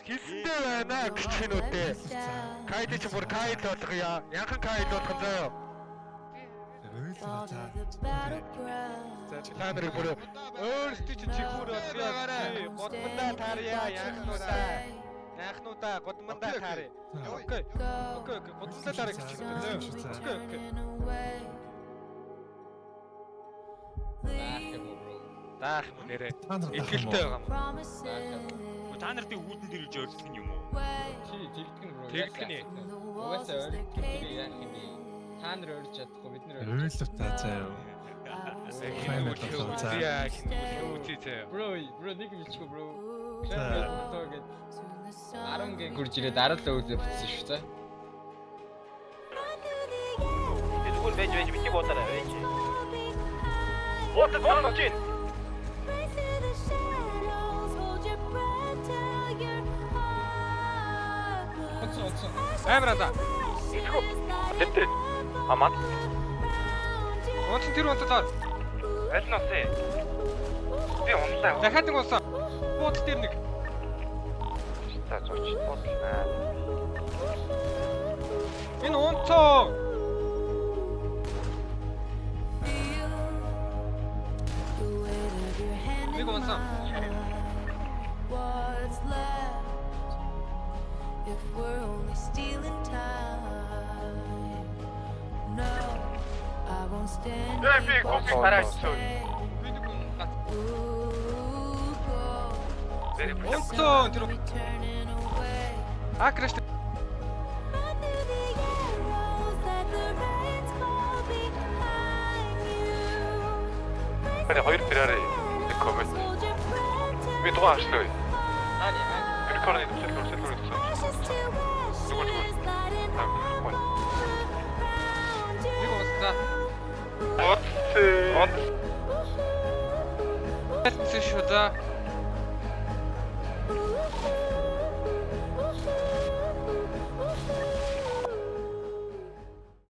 Хэлсэндээ байна гिचхнүүдээ. Кайд ч бүр кайд болгоё. Янхан кайд болгох заяа. За та нарыг бүр өөрсдөө чи чихүүр болгоё. Годмандаа таарья янхнуудаа. Яахнуудаа годмандаа таарья. Окей. Годмандаа таарья гिचхнүүдээ. Окей. Даах юм нэрээ. Ихэлтэй байгаа юм. Та нарын үүдэн дээр иж өрсөн юм уу? Чи жигдгэн бро. Тэгдэх нь. Угаасаа өргөх юм яах юм бэ? Та нар өрж чадахгүй бид нар Өөрөлт та заяа. Бро нэг юм ичгүй бро. Клэм 10 гэн гүрж ирээд 10 л өөдөө битсэн шүү дээ. Тэгвэл байж бити бодорой байж. Вот чин. Амрада. Тэт. Аман. Онц тэр онцлоо. Аль нь усэ? Би унлаа. Дахиад нэг унсан. Буудал дээр нэг. За зурч бодлоо. Энэ унцоо. Нэг унсан. If we're only stealing time, no, I won't stand. Би кофе тараач. Би нэг унсан. Бэри Унцоо тэр Turning away. акраш. Бэри хоёр тэраарэ нэг коммент. Би дугаар ашлаа. Хаана? Би корны дэвсэл. Нэг унсан. Вот. Тэс шүү да.